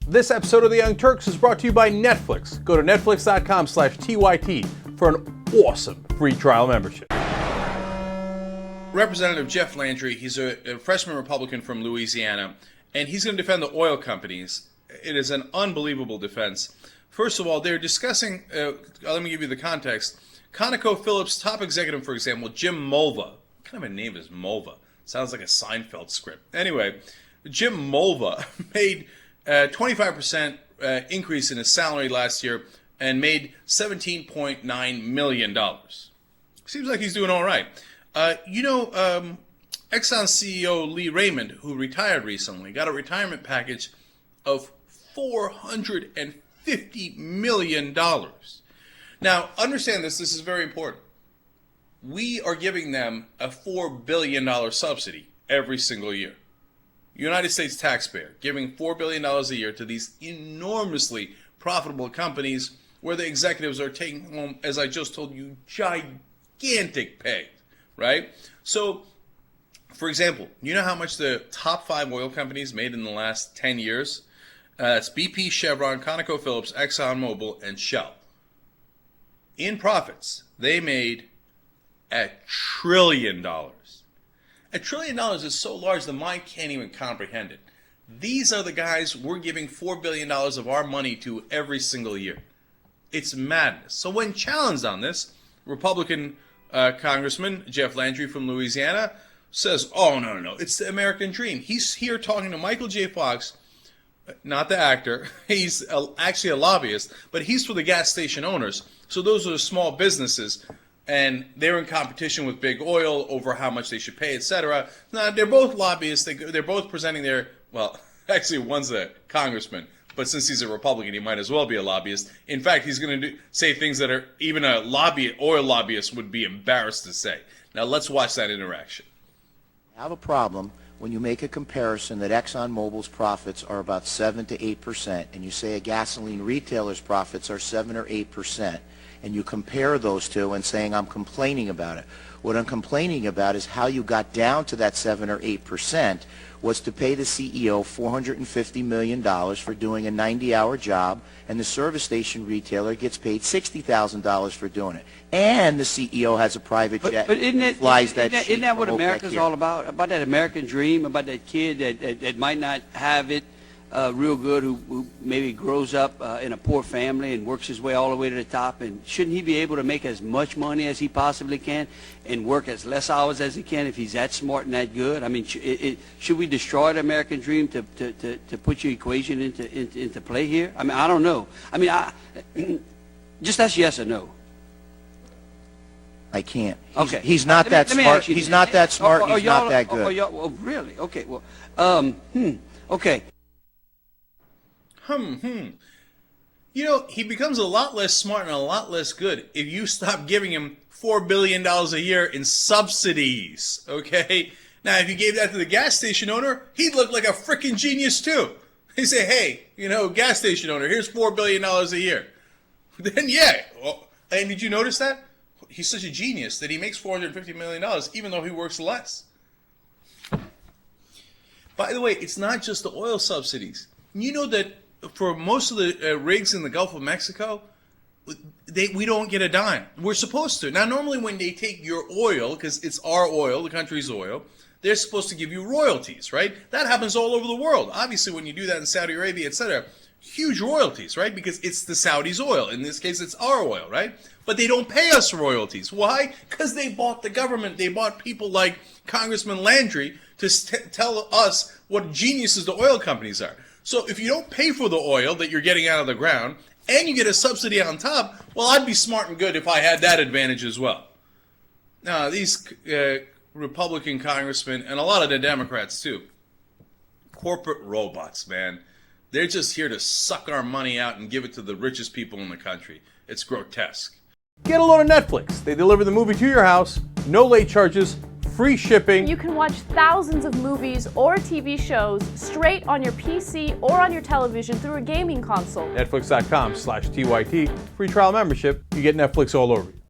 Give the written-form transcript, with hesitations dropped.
This episode of The Young Turks is brought to you by Netflix. Go to netflix.com/TYT for an awesome free trial membership. Representative Jeff Landry, he's a freshman Republican from Louisiana, and he's going to defend the oil companies. It is an unbelievable defense. First of all, they're discussing, let me give you the context. ConocoPhillips top executive, for example, Jim Mulva. What kind of a name is Mulva? Sounds like a Seinfeld script. Anyway, Jim Mulva made 25% increase in his salary last year and made $17.9 million. Seems like he's doing all right. Exxon CEO Lee Raymond, who retired recently, got a retirement package of $450 million. Now, understand this is very important. We are giving them a $4 billion subsidy every single year. United States taxpayer giving $4 billion a year to these enormously profitable companies where the executives are taking home, as I just told you, gigantic pay, right? So, for example, you know how much the top 5 oil companies made in the last 10 years? That's BP, Chevron, ConocoPhillips, ExxonMobil, and Shell. In profits, they made $1 trillion. $1 trillion is so large the mind can't even comprehend it. These are the guys we're giving $4 billion of our money to every single year. It's madness. So when challenged on this, Republican Congressman Jeff Landry from Louisiana says, oh, no, it's the American dream. He's here talking to Michael J. Fox, not the actor. He's actually a lobbyist, but he's for the gas station owners. So those are the small businesses, and they're in competition with big oil over how much they should pay, etc. Now, they're both lobbyists. They're both presenting their, well, actually, one's a congressman, but since he's a Republican, he might as well be a lobbyist. In fact, he's going to say things that are even a oil lobbyist would be embarrassed to say. Now, let's watch that interaction. I have a problem when you make a comparison that ExxonMobil's profits are about 7 to 8%, and you say a gasoline retailer's profits are 7 or 8%, and you compare those two and saying I'm complaining about it. What I'm complaining about is how you got down to that 7 or 8% was to pay the CEO $450 million for doing a 90-hour job, and the service station retailer gets paid $60,000 for doing it. And the CEO has a private jet. But isn't that what America's all about? About that American dream, about that kid that might not have it real good, who maybe grows up in a poor family and works his way all the way to the top, and shouldn't he be able to make as much money as he possibly can and work as less hours as he can if he's that smart and that good? I mean, should we destroy the American dream to put your equation into play here? I mean, I don't know. I mean, just that's yes or no. I can't. Okay. He's not that smart. He's not that smart. He's not that good. Oh, really? Okay. Well, okay. He becomes a lot less smart and a lot less good if you stop giving him $4 billion a year in subsidies, okay? Now, if you gave that to the gas station owner, he'd look like a freaking genius too. He'd say, hey, gas station owner, here's $4 billion a year. Then, yeah. Well, and did you notice that? He's such a genius that he makes $450 million even though he works less. By the way, it's not just the oil subsidies. You know that for most of the rigs in the Gulf of Mexico, we don't get a dime. We're supposed to. Now, normally when they take your oil, because it's our oil, the country's oil, they're supposed to give you royalties, right? That happens all over the world. Obviously, when you do that in Saudi Arabia, etc., huge royalties, right? Because it's the Saudis' oil. In this case, it's our oil, right? But they don't pay us royalties. Why? Because they bought the government. They bought people like Congressman Landry to tell us what geniuses the oil companies are. So if you don't pay for the oil that you're getting out of the ground and you get a subsidy on top, well, I'd be smart and good if I had that advantage as well. Now, these Republican congressmen, and a lot of the Democrats too, corporate robots, man. They're just here to suck our money out and give it to the richest people in the country. It's grotesque. Get a load of Netflix. They deliver the movie to your house, no late charges, free shipping. You can watch thousands of movies or TV shows straight on your PC or on your television through a gaming console. Netflix.com/TYT. Free trial membership. You get Netflix all over you.